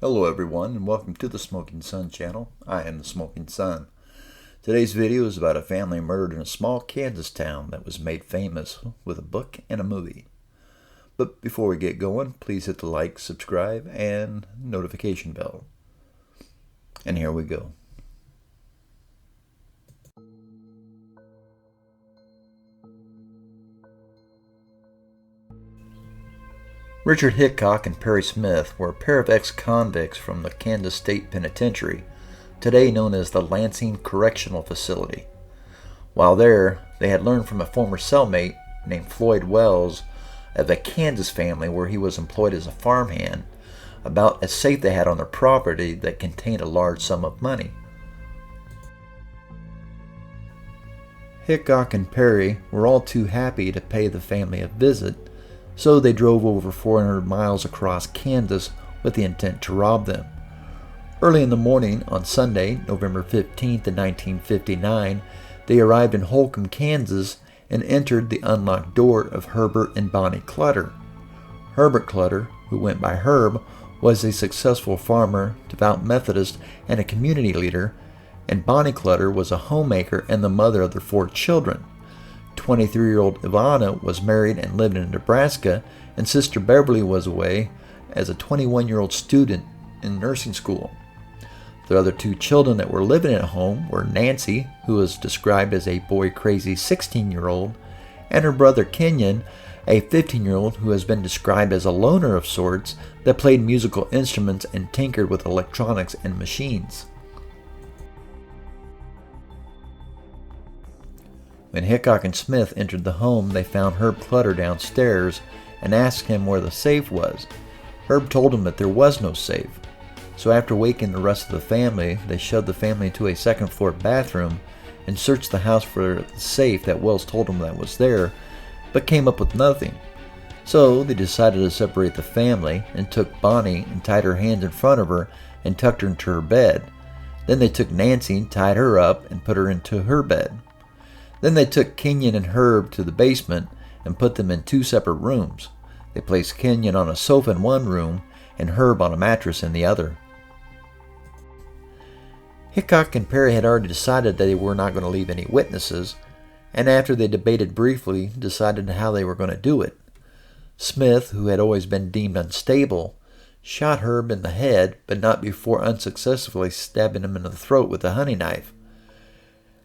Hello everyone and welcome to the Smoking Sun channel. I am the Smoking Sun. Today's video is about a family murdered in a small Kansas town that was made famous with a book and a movie. But before we get going, please hit the like, subscribe, and notification bell. And here we go. Richard Hickock and Perry Smith were a pair of ex-convicts from the Kansas State Penitentiary, today known as the Lansing Correctional Facility. While there, they had learned from a former cellmate named Floyd Wells of a Kansas family where he was employed as a farmhand about a safe they had on their property that contained a large sum of money. Hickock and Perry were all too happy to pay the family a visit, so they drove over 400 miles across Kansas with the intent to rob them. Early in the morning on Sunday, November 15th, 1959, they arrived in Holcomb, Kansas, and entered the unlocked door of Herbert and Bonnie Clutter. Herbert Clutter, who went by Herb, was a successful farmer, devout Methodist, and a community leader, and Bonnie Clutter was a homemaker and the mother of their 4 children. 23-year-old Ivana was married and lived in Nebraska, and Sister Beverly was away as a 21-year-old student in nursing school. The other 2 children that were living at home were Nancy, who was described as a boy-crazy 16-year-old, and her brother Kenyon, a 15-year-old who has been described as a loner of sorts that played musical instruments and tinkered with electronics and machines. When Hickock and Smith entered the home, they found Herb Clutter downstairs and asked him where the safe was. Herb told them that there was no safe. So after waking the rest of the family, they shoved the family into a second-floor bathroom and searched the house for the safe that Wells told them that was there, but came up with nothing. So they decided to separate the family and took Bonnie and tied her hands in front of her and tucked her into her bed. Then they took Nancy, tied her up, and put her into her bed. Then they took Kenyon and Herb to the basement and put them in 2 separate rooms. They placed Kenyon on a sofa in one room and Herb on a mattress in the other. Hickock and Perry had already decided that they were not going to leave any witnesses, and after they debated briefly, decided how they were going to do it. Smith, who had always been deemed unstable, shot Herb in the head, but not before unsuccessfully stabbing him in the throat with a hunting knife.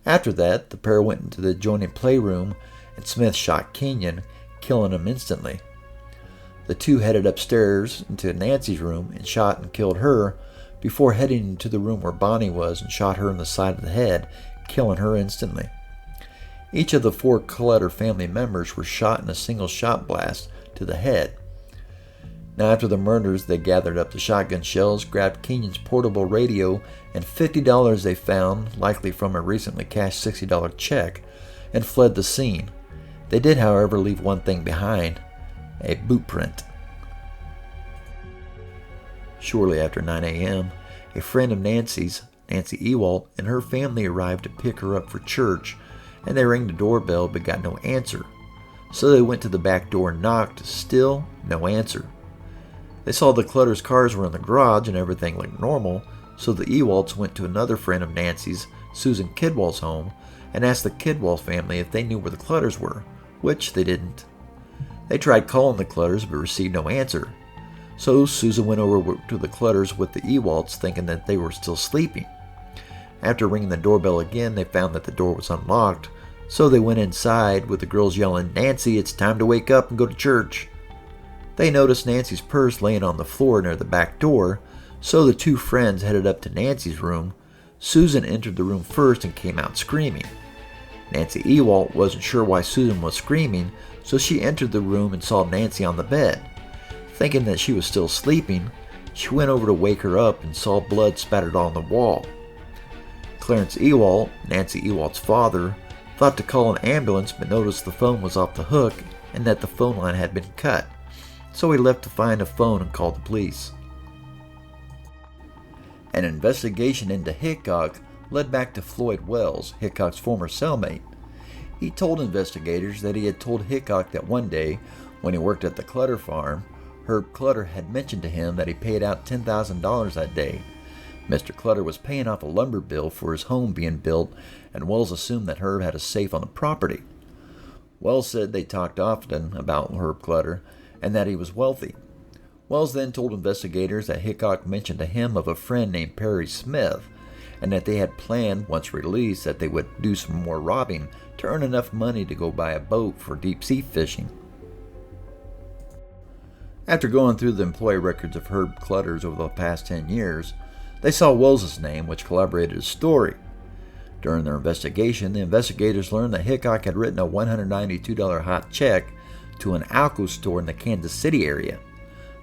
After that, the pair went into the adjoining playroom, and Smith shot Kenyon, killing him instantly. The 2 headed upstairs into Nancy's room and shot and killed her, before heading into the room where Bonnie was and shot her in the side of the head, killing her instantly. Each of the 4 Clutter family members were shot in a single shot blast to the head. Now after the murders, they gathered up the shotgun shells, grabbed Kenyon's portable radio and $50 they found, likely from a recently cashed $60 check, and fled the scene. They did, however, leave one thing behind: a boot print. Shortly after 9 a.m., a friend of Nancy's, Nancy Ewalt, and her family arrived to pick her up for church, and they rang the doorbell but got no answer. So they went to the back door and knocked, still no answer. They saw the Clutters' cars were in the garage and everything looked normal, so the Ewalts went to another friend of Nancy's, Susan Kidwell's home, and asked the Kidwell family if they knew where the Clutters were, which they didn't. They tried calling the Clutters but received no answer. So Susan went over to the Clutters with the Ewalts, thinking that they were still sleeping. After ringing the doorbell again, they found that the door was unlocked, so they went inside with the girls yelling, "Nancy, it's time to wake up and go to church." They noticed Nancy's purse laying on the floor near the back door, so the 2 friends headed up to Nancy's room. Susan entered the room first and came out screaming. Nancy Ewalt wasn't sure why Susan was screaming, so she entered the room and saw Nancy on the bed. Thinking that she was still sleeping, she went over to wake her up and saw blood spattered on the wall. Clarence Ewalt, Nancy Ewalt's father, thought to call an ambulance but noticed the phone was off the hook and that the phone line had been cut. So he left to find a phone and called the police. An investigation into Hickock led back to Floyd Wells, Hickock's former cellmate. He told investigators that he had told Hickock that one day, when he worked at the Clutter farm, Herb Clutter had mentioned to him that he paid out $10,000 that day. Mr. Clutter was paying off a lumber bill for his home being built, and Wells assumed that Herb had a safe on the property. Wells said they talked often about Herb Clutter and that he was wealthy. Wells then told investigators that Hickock mentioned to him of a friend named Perry Smith, and that they had planned, once released, that they would do some more robbing to earn enough money to go buy a boat for deep-sea fishing. After going through the employee records of Herb Clutters over the past 10 years, they saw Wells' name, which corroborated his story. During their investigation, the investigators learned that Hickock had written a $192 hot check to an Alco store in the Kansas City area.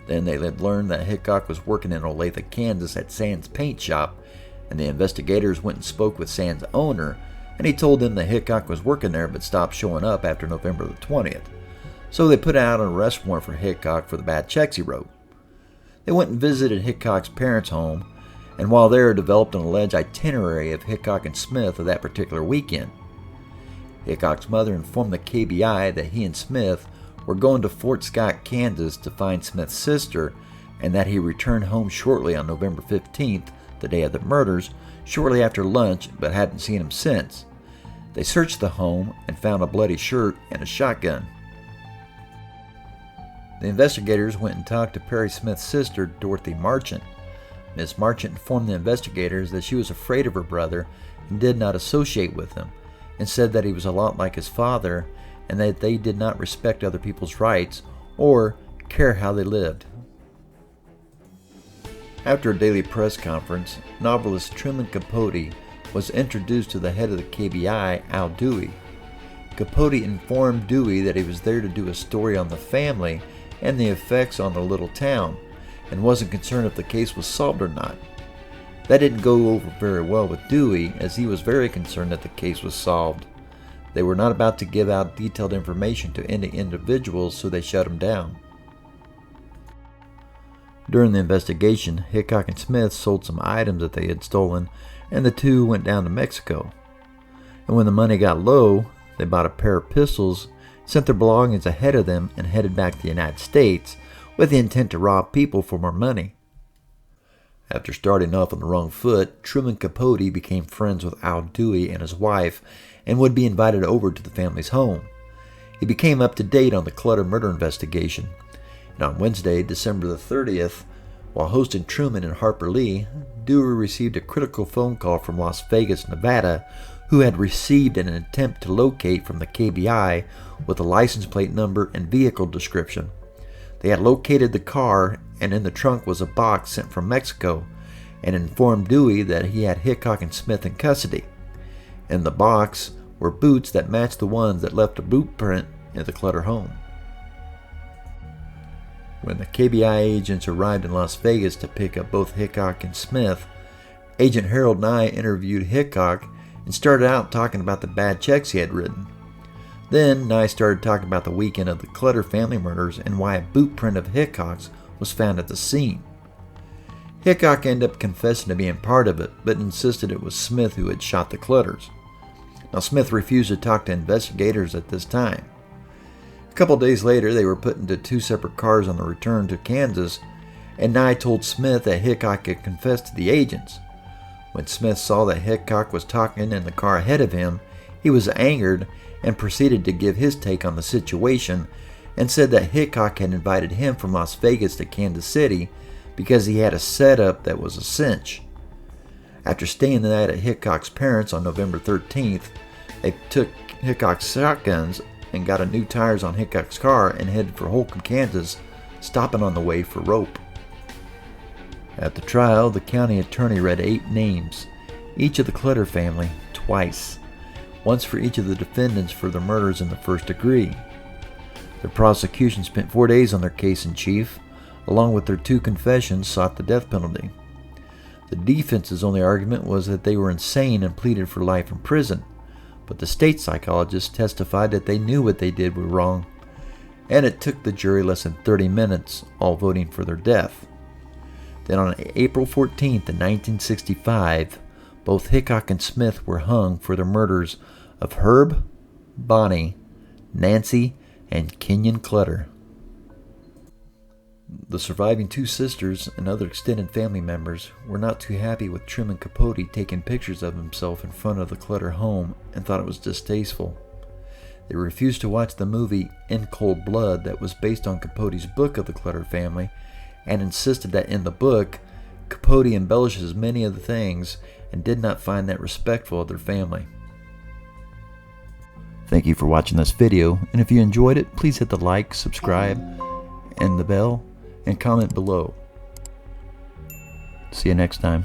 Then they had learned that Hickock was working in Olathe, Kansas at Sand's paint shop, and the investigators went and spoke with Sand's owner, and he told them that Hickock was working there but stopped showing up after November the 20th. So they put out an arrest warrant for Hickock for the bad checks he wrote. They went and visited Hickock's parents' home, and while there developed an alleged itinerary of Hickock and Smith of that particular weekend. Hickock's mother informed the KBI that he and Smith were going to Fort Scott, Kansas to find Smith's sister, and that he returned home shortly on November 15th, the day of the murders, shortly after lunch, but hadn't seen him since. They searched the home and found a bloody shirt and a shotgun. The investigators went and talked to Perry Smith's sister, Dorothy Marchant. Miss Marchant informed the investigators that she was afraid of her brother and did not associate with him, and said that he was a lot like his father and that they did not respect other people's rights or care how they lived. After a daily press conference, novelist Truman Capote was introduced to the head of the KBI, Al Dewey. Capote informed Dewey that he was there to do a story on the family and the effects on the little town, and wasn't concerned if the case was solved or not. That didn't go over very well with Dewey, as he was very concerned that the case was solved. They were not about to give out detailed information to any individuals, so they shut him down. During the investigation, Hickock and Smith sold some items that they had stolen, and the two went down to Mexico. And when the money got low, they bought a pair of pistols, sent their belongings ahead of them, and headed back to the United States with the intent to rob people for more money. After starting off on the wrong foot, Truman Capote became friends with Al Dewey and his wife and would be invited over to the family's home. He became up to date on the Clutter murder investigation, and on Wednesday, December the 30th, while hosting Truman and Harper Lee, Dewey received a critical phone call from Las Vegas, Nevada, who had received an attempt to locate from the KBI with a license plate number and vehicle description. They had located the car, and in the trunk was a box sent from Mexico, and informed Dewey that he had Hickock and Smith in custody. In the box were boots that matched the ones that left a boot print in the Clutter home. When the KBI agents arrived in Las Vegas to pick up both Hickock and Smith, Agent Harold Nye interviewed Hickock and started out talking about the bad checks he had written. Then Nye started talking about the weekend of the Clutter Family Murders and why a boot print of Hickock's was found at the scene. Hickock ended up confessing to being part of it, but insisted it was Smith who had shot the Clutters. Now, Smith refused to talk to investigators at this time. A couple days later, they were put into two separate cars on the return to Kansas, and Nye told Smith that Hickock had confessed to the agents. When Smith saw that Hickock was talking in the car ahead of him, he was angered and proceeded to give his take on the situation, and said that Hickock had invited him from Las Vegas to Kansas City because he had a setup that was a cinch. After staying the night at Hickock's parents on November 13th, they took Hickock's shotguns and got a new tires on Hickock's car and headed for Holcomb, Kansas, stopping on the way for rope. At the trial, the county attorney read 8 names, each of the Clutter family, twice, once for each of the defendants for their murders in the first degree. The prosecution spent 4 days on their case in chief, along with their 2 confessions sought the death penalty. The defense's only argument was that they were insane and pleaded for life in prison, but the state psychologists testified that they knew what they did was wrong, and it took the jury less than 30 minutes, all voting for their death. Then on April 14th, 1965, both Hickock and Smith were hung for the murders of Herb, Bonnie, Nancy, and Kenyon Clutter. The surviving two sisters and other extended family members were not too happy with Truman Capote taking pictures of himself in front of the Clutter home and thought it was distasteful. They refused to watch the movie In Cold Blood that was based on Capote's book of the Clutter family, and insisted that in the book, Capote embellishes many of the things and did not find that respectful of their family. Thank you for watching this video, and if you enjoyed it, please hit the like, subscribe, and the bell, and comment below. See you next time.